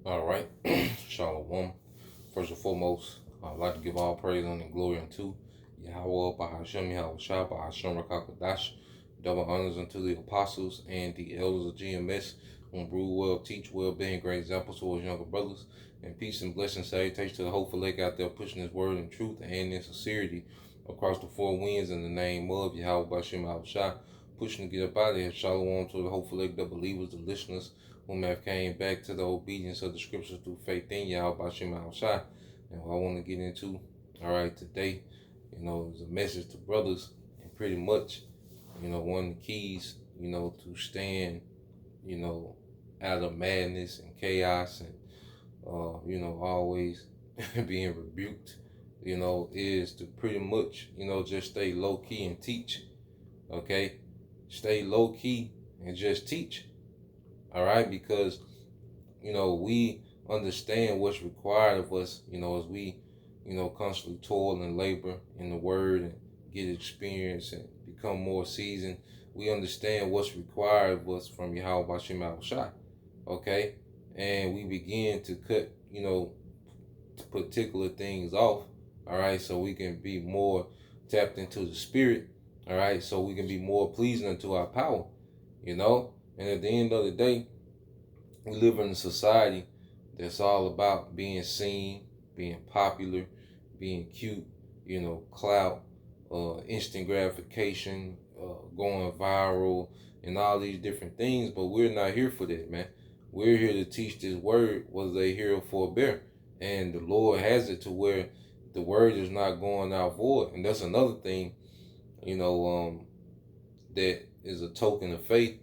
All right, Shalom. First and foremost, I'd like to give all praise and glory unto Yahweh, Bahashem, Yahweh Shah, Bahashem, Rakakadash. Double honors unto the apostles and the elders of GMS, who brew well, teach well, being great examples to his younger brothers. And peace and blessings, salutations to the hopeful lake out there pushing his word in truth and in sincerity across the four winds in the name of Yahweh, Bahashem, Yahweh Shah. Pushing to get up out of here. Shalom to the hopeful lake, the believers, the listeners, whom have came back to the obedience of the scriptures through faith in Yahweh Shem Shai. And what I want to get into, all right, today, is a message to brothers, and pretty much, one of the keys, to stand, out of madness and chaos and, always being rebuked, is to pretty much, just stay low key and teach, okay? Stay low key and just teach. All right, because we understand what's required of us, as we, constantly toil and labor in the word and get experience and become more seasoned. We understand what's required of us from Yahweh Bashem Shai. Okay, and we begin to cut, particular things off. All right, so we can be more tapped into the spirit. All right, so we can be more pleasing unto our power. And at the end of the day, we live in a society that's all about being seen, being popular, being cute, clout, instant gratification, going viral, and all these different things. But we're not here for that, man. We're here to teach this word, whether they hear or forbear. And the Lord has it to where the word is not going out void. And that's another thing, that is a token of faith.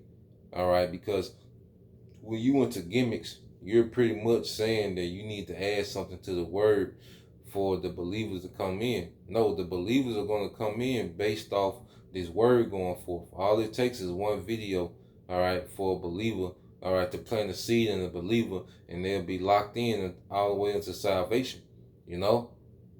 All right, because when you into gimmicks, you're pretty much saying that you need to add something to the word for the believers to come in. No, the believers are going to come in based off this word going forth. All it takes is one video, all right, for a believer, all right, to plant a seed in a believer, and they'll be locked in all the way into salvation.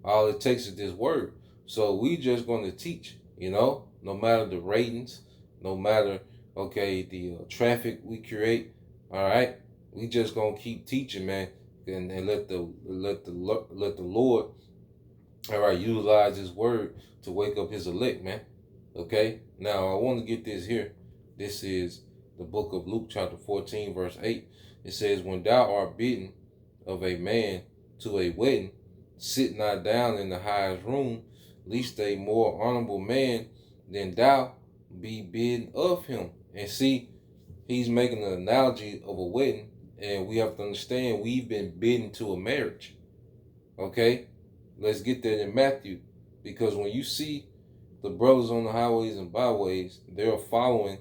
All it takes is this word. So we just going to teach, no matter the ratings, no matter, okay, the traffic we create. All right, we just gonna keep teaching, man, and let the Lord, all right, utilize His word to wake up His elect, man. Okay, now I want to get this here. This is the book of Luke, chapter 14, verse 8. It says, "When thou art bidden of a man to a wedding, sit not down in the highest room, lest a more honorable man than thou be bidden of him." And see, he's making an analogy of a wedding, and we have to understand we've been bidden to a marriage. Okay? Let's get that in Matthew, because when you see the brothers on the highways and byways, they're following,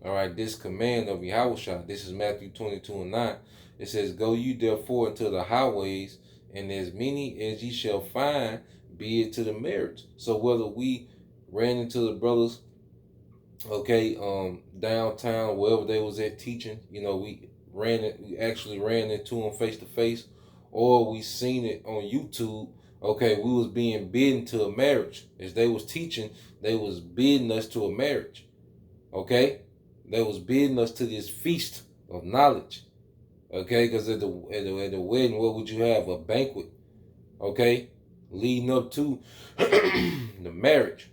all right, this command of Yahushua. This is Matthew 22:9. It says, "Go you therefore into the highways, and as many as ye shall find, be it to the marriage." So whether we ran into the brothers, okay, downtown, wherever they was at teaching, we actually ran into them face to face, or we seen it on YouTube. Okay, we was being bidden to a marriage. As they was teaching, they was bidding us to a marriage. Okay, they was bidding us to this feast of knowledge. Okay, because at the wedding, what would you have? A banquet. Okay, leading up to the marriage.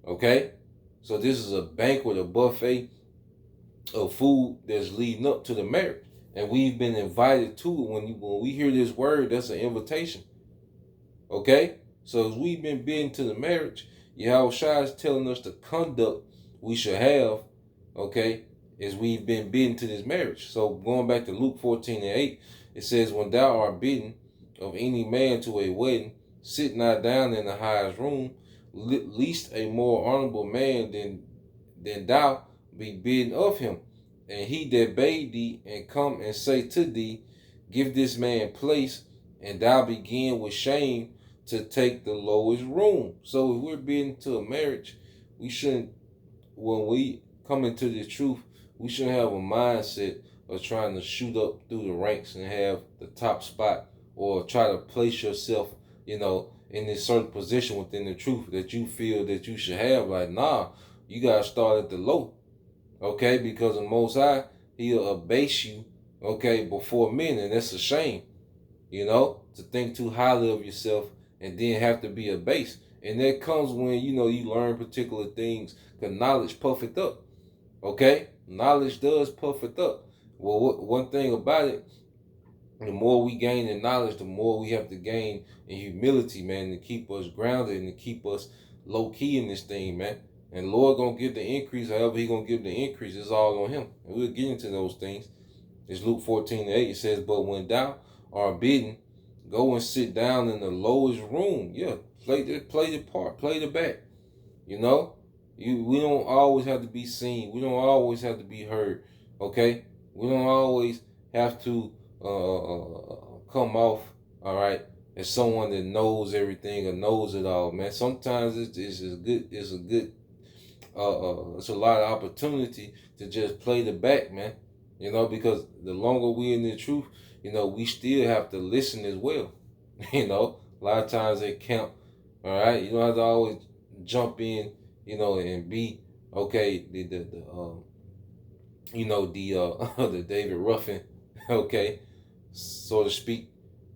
Okay, so this is a banquet, a buffet of food that's leading up to the marriage, and we've been invited to it. When we hear this word, that's an invitation. Okay, so as we've been bidden to the marriage, Yahweh Shai is telling us the conduct we should have. Okay, as we've been bidden to this marriage. So going back to Luke 14:8, it says, "When thou art bidden of any man to a wedding, sit not down in the highest room, lest a more honorable man than thou be bidden of him. And he that bade thee and come and say to thee, give this man place, and thou begin with shame to take the lowest room." So if we're bidden to a marriage, we shouldn't, when we come into the truth, we shouldn't have a mindset of trying to shoot up through the ranks and have the top spot, or try to place yourself, in this certain position within the truth that you feel that you should have. Like, nah, you gotta start at the low. Okay, because the Most High, He'll abase you, okay, before men, and that's a shame, to think too highly of yourself and then have to be abased. And that comes when, you learn particular things, because knowledge puffeth up, okay? Knowledge does puffeth up. Well, one thing about it, the more we gain in knowledge, the more we have to gain in humility, man, to keep us grounded and to keep us low key in this thing, man. And the Lord gonna give the increase, however He gonna give the increase, it's all on Him. And we'll get into those things. It's Luke 14:8. It says, "But when thou art bidden, go and sit down in the lowest room." Yeah, play the part, play the back. We don't always have to be seen. We don't always have to be heard. Okay, we don't always have to come off, all right, as someone that knows everything or knows it all, man. Sometimes it's a lot of opportunity to just play the back, man. Because the longer we in the truth, we still have to listen as well. A lot of times at camp, all right, you don't have to always jump in, and be okay. The David Ruffin, okay, so to speak.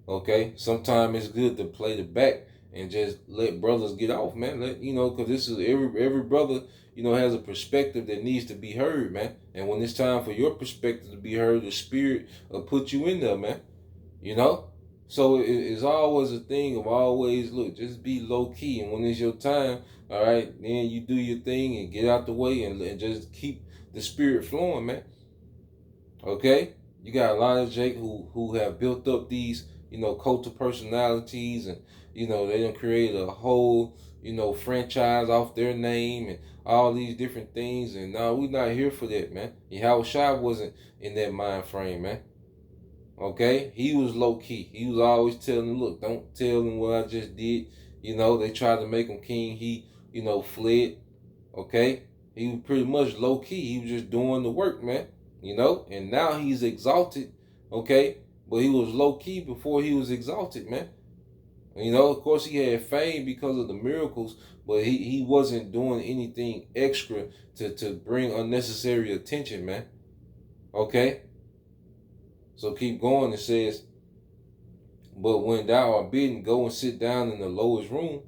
Okay, sometimes it's good to play the back and just let brothers get off, man. Because this is every brother, has a perspective that needs to be heard, man. And when it's time for your perspective to be heard, the Spirit will put you in there, man. So it's always a thing of always look, just be low key, and when it's your time, all right, then you do your thing and get out the way and just keep the Spirit flowing, man. Okay, you got a lot of Jake who have built up these cult of personalities, and they done created a whole franchise off their name and all these different things. And no, we're not here for that, man. Yahweh Shai wasn't in that mind frame, man. Okay, he was low key. He was always telling them, look, don't tell them what I just did. They tried to make him king. He fled. Okay, he was pretty much low key. He was just doing the work, man. And now he's exalted. Okay, but he was low key before he was exalted, man. Of course he had fame because of the miracles, but he wasn't doing anything extra to bring unnecessary attention, man. Okay? So keep going. It says, "But when thou art bidden, go and sit down in the lowest room,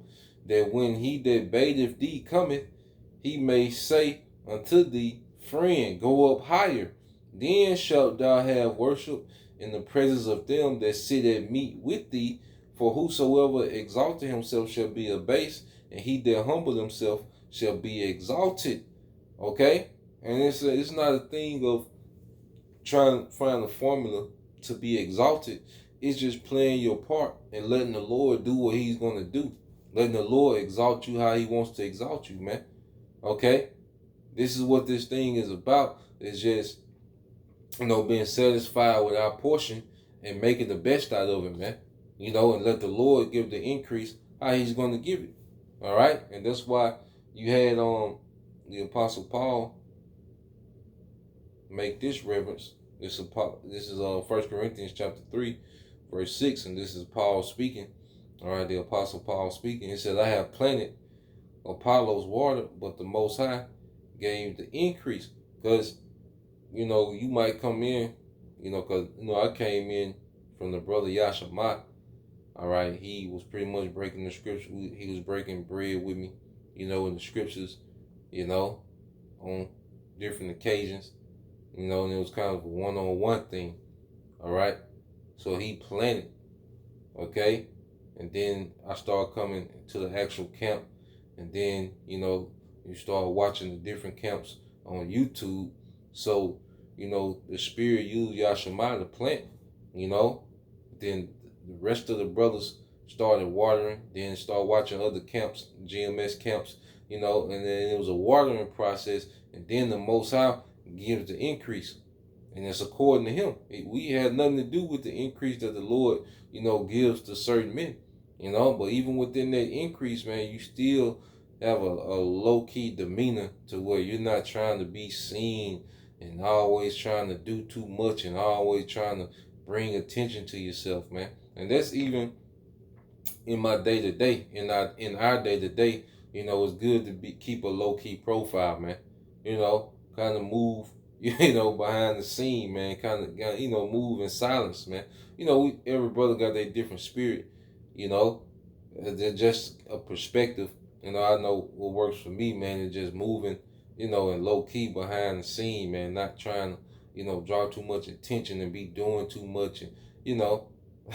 that when he that baiteth thee cometh, he may say unto thee, Friend, go up higher. Then shalt thou have worship in the presence of them that sit at meat with thee. For whosoever exalted himself shall be abased, and he that humbled himself shall be exalted." Okay? And it's not a thing of trying to find a formula to be exalted. It's just playing your part and letting the Lord do what He's going to do. Letting the Lord exalt you how He wants to exalt you, man. Okay? This is what this thing is about. It's just, being satisfied with our portion and making the best out of it, man. And let the Lord give the increase how He's going to give it. All right? And that's why you had the Apostle Paul make this reference. This is 1 Corinthians chapter 3, verse 6, and this is Paul speaking. All right, the Apostle Paul speaking. He said, "I have planted, Apollos watered, but the Most High gave the increase." Because, you might come in, because, I came in from the brother Yashamah. All right, he was pretty much breaking the scripture. He was breaking bread with me, in the scriptures, on different occasions. And it was kind of a one-on-one thing, all right? So he planted, okay? And then I started coming to the actual camp. And then, you start watching the different camps on YouTube. So, the Spirit used Yashima to plant, Then the rest of the brothers started watering, then started watching other camps, GMS camps, and then it was a watering process. And then the Most High gives the increase, and it's according to Him. We had nothing to do with the increase that the Lord, gives to certain men, But even within that increase, man, you still have a low-key demeanor to where you're not trying to be seen and always trying to do too much and always trying to bring attention to yourself, man. And that's even in my day-to-day, in our day-to-day, it's good to keep a low-key profile, man. Kind of move you know, behind the scene, man, kind of, you know, move in silence, man. You know, every brother got their different spirit, you know. They're just a perspective. You know, I know what works for me, man, is just moving, you know, and low key behind the scene, man, not trying to, you know, draw too much attention and be doing too much and, you know,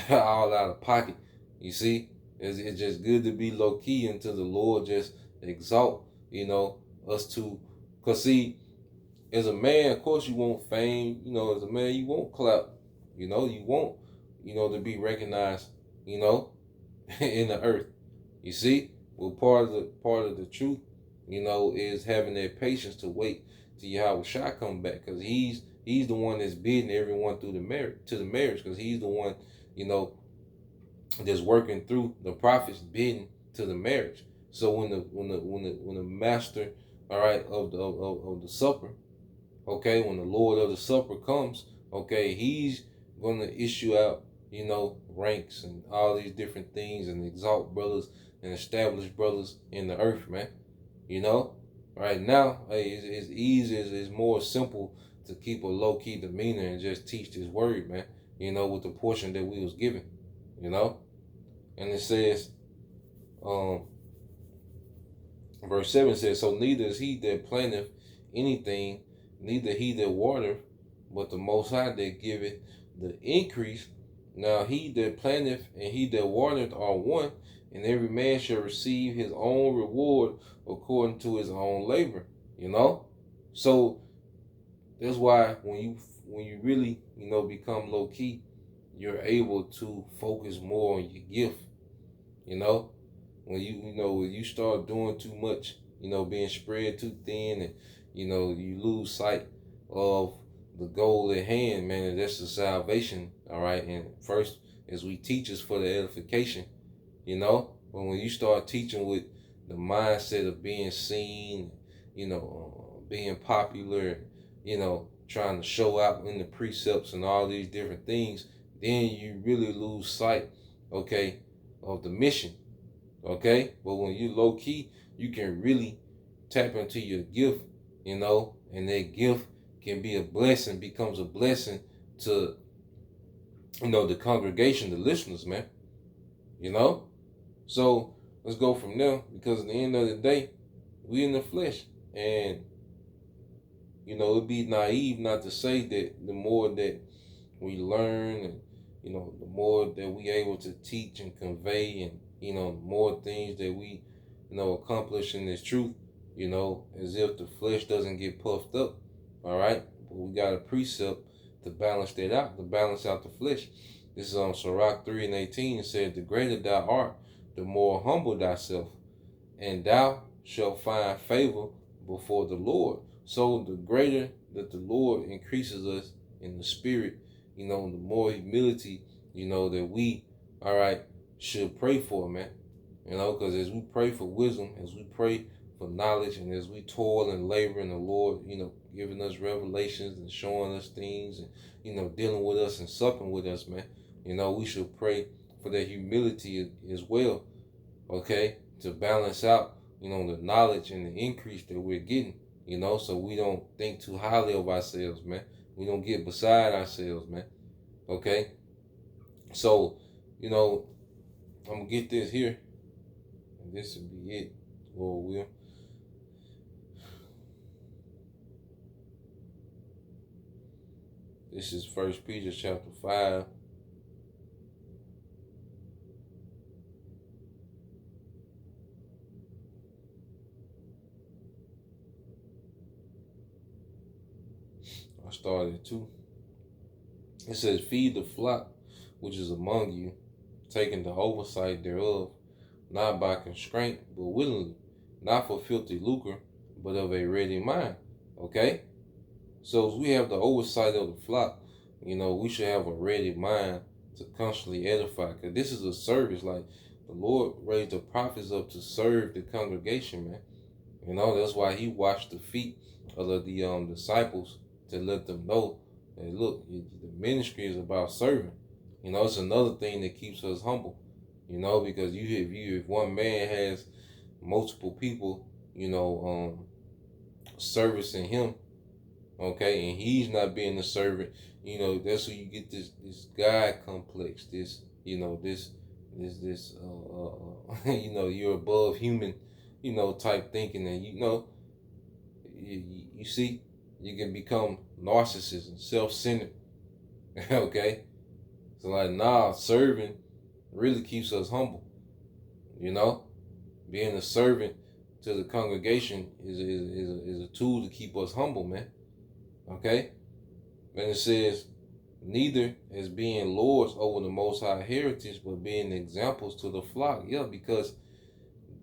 all out of pocket. You see, it's just good to be low key until the Lord just exalt, you know, us to, cause see, as a man, of course, you want fame. You know, as a man, you want clout. You know, you want, you know, to be recognized. You know, in the earth. You see, well, part of the truth, you know, is having that patience to wait till Yahweh Shai come back, because he's the one that's bidding everyone through the marriage to the marriage, because he's the one, you know, that's working through the prophets bidding to the marriage. So when the master, all right, of the supper, okay, when the Lord of the supper comes, okay, he's going to issue out, you know, ranks and all these different things and exalt brothers and establish brothers in the earth, man. You know, right now, hey, it's easy, it's more simple to keep a low key demeanor and just teach this word, man. You know, with the portion that we was given, you know, and it says, um, verse 7 says, so neither is he that planteth anything, neither he that watereth, but the Most High that giveth the increase. Now he that planteth and he that watereth are one, and every man shall receive his own reward according to his own labor. You know? So that's why when you really, you know, become low key, you're able to focus more on your gift. You know? When you start doing too much, you know, being spread too thin, and you know, you lose sight of the goal at hand, man, and that's the salvation. All right. And first, as we teach us for the edification, you know, but when you start teaching with the mindset of being seen, you know, being popular, you know, trying to show out in the precepts and all these different things, then you really lose sight, okay, of the mission. Okay, but when you low key, you can really tap into your gift, you know, and that gift can be a blessing, becomes a blessing to, you know, the congregation, the listeners, man. You know, so let's go from there, because at the end of the day, we in the flesh, and you know, it'd be naive not to say that the more that we learn, and you know, the more that we able to teach and convey, and you know, more things that we, you know, accomplish in this truth, you know, as if the flesh doesn't get puffed up. All right, but we got a precept to balance that out, to balance out the flesh. This is on Sirach 3:18. It said, the greater thou art, the more humble thyself, and thou shalt find favor before the Lord. So the greater that the Lord increases us in the spirit, you know, the more humility, you know, that we, all right, should pray for, man. You know, because as we pray for wisdom, as we pray for knowledge, and as we toil and labor in the Lord, you know, giving us revelations and showing us things, and you know, dealing with us and supping with us, man. You know, we should pray for that humility as well, okay, to balance out, you know, the knowledge and the increase that we're getting, you know, so we don't think too highly of ourselves, man. We don't get beside ourselves, man. Okay? So, you know, I'm going to get this here. And this will be it, Lord will. This is 1 Peter chapter 5. I started at 2. It says, feed the flock which is among you, taking the oversight thereof, not by constraint, but willingly, not for filthy lucre, but of a ready mind. Okay? So as we have the oversight of the flock, you know, we should have a ready mind to constantly edify. Because this is a service. Like, the Lord raised the prophets up to serve the congregation, man. You know, that's why he washed the feet of the disciples, to let them know that, look, the ministry is about serving. You know, it's another thing that keeps us humble. You know, because if one man has multiple people, you know, servicing him, Okay, and he's not being a servant. That's where you get this God complex. This, you're above human, type thinking, and you see, you can become narcissism, self-centered. Okay, so like, nah, serving really keeps us humble. You know, being a servant to the congregation is a tool to keep us humble, man. Okay, and it says, neither as being lords over the Most High heritage, but being examples to the flock. Yeah, because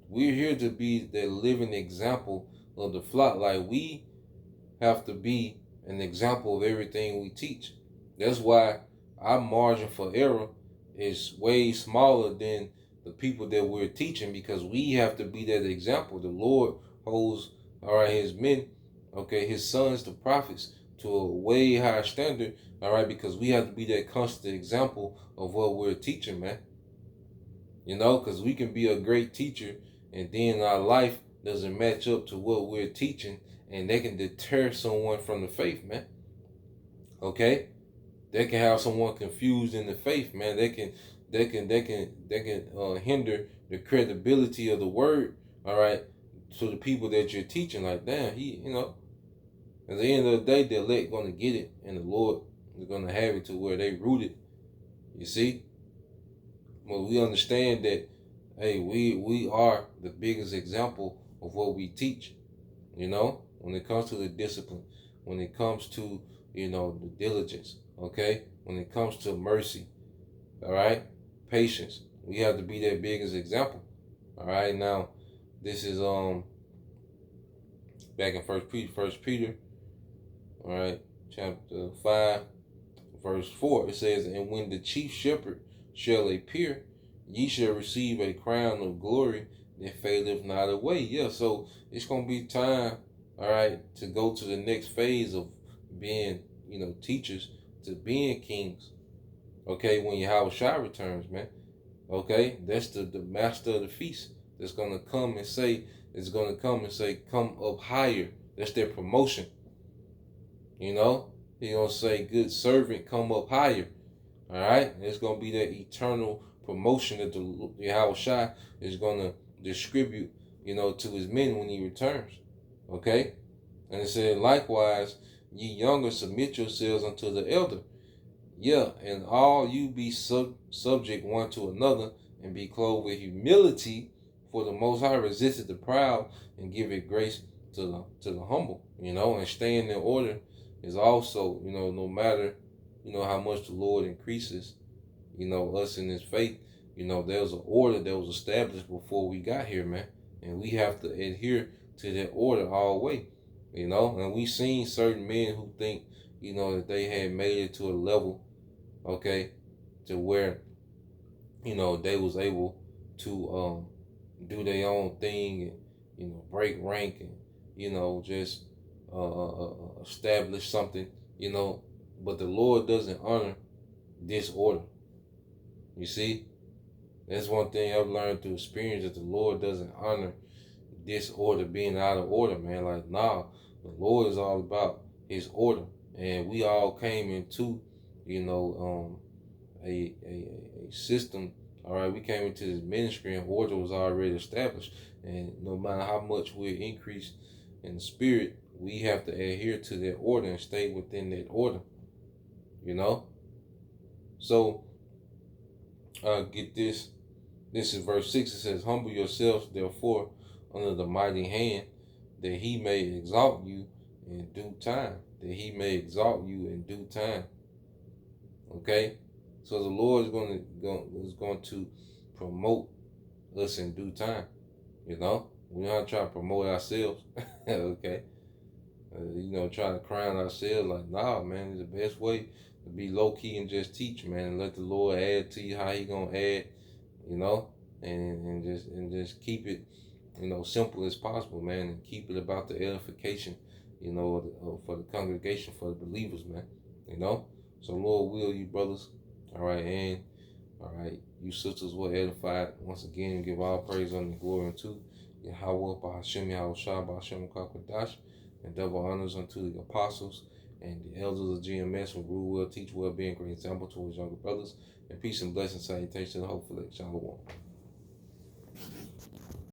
we're here to be the living example of the flock. Like, we have to be an example of everything we teach. That's why our margin for error is way smaller than the people that we're teaching, because we have to be that example. The Lord holds, all right, his men, okay, his sons, the prophets, to a way higher standard, all right, because we have to be that constant example of what we're teaching, man. Because we can be a great teacher and then our life doesn't match up to what we're teaching, and they can deter someone from the faith, man. Okay? They can have someone confused in the faith, man. They can hinder the credibility of the word, all right, to the people that you're teaching. Like, damn, at the end of the day, the elect gonna get it, and the Lord is gonna have it to where they rooted. You see? Well, we understand that, hey, we are the biggest example of what we teach. When it comes to the discipline, when it comes to the diligence, okay, when it comes to mercy, all right, patience, we have to be that biggest example. All right, now this is back in First Peter, all right, chapter 5, verse 4. It says, and when the chief shepherd shall appear, ye shall receive a crown of glory that faileth not away. Yeah, so it's gonna be time, all right, to go to the next phase of being, teachers, to being kings. Okay, when Yahushua returns, man. Okay, that's the master of the feast that's gonna come and say, come up higher. That's their promotion. He gonna say, good servant, come up higher. All right, it's gonna be that eternal promotion that the Yahushua is gonna distribute, to his men when he returns. Okay, and it said, likewise, ye younger, submit yourselves unto the elder. Yeah, and all you be subject one to another, and be clothed with humility. For the Most High resisteth the proud, and giveth grace to the humble. And staying in order is also, no matter, how much the Lord increases, us in His faith. There was an order that was established before we got here, man, and we have to adhere to that order all the way. And we seen certain men who think, that they had made it to a level, okay, to where, they was able to do their own thing and, break rank and, just establish something, but the Lord doesn't honor disorder. You see, that's one thing I've learned through experience, that the Lord doesn't honor disorder, being out of order, man. Like, nah, the Lord is all about His order, and we all came into, a system. All right, we came into this ministry, and order was already established. And no matter how much we're increased in the spirit, we have to adhere to that order and stay within that order. So get this. This is verse 6. It says, humble yourselves, therefore, under the mighty hand, that He may exalt you in due time. That He may exalt you in due time. Okay? So the Lord is going to promote us in due time. We're not trying to promote ourselves. Okay? Trying to crown ourselves. Like, nah, man, it's the best way to be low key and just teach, man, and let the Lord add to you how He gonna add, and just keep it, simple as possible, man, and keep it about the edification, for the congregation, for the believers, man. So Lord will, you brothers, all right, and all right, you sisters were edified once again, and give all praise, honor, and glory unto Yahweh, Bahashem, Yahushua, Bahashem, Kakwadash. and double honors unto the apostles and the elders of GMS who rule well, teach well, being great example to his younger brothers. And peace and blessing, salutation, and hopefully, shalom.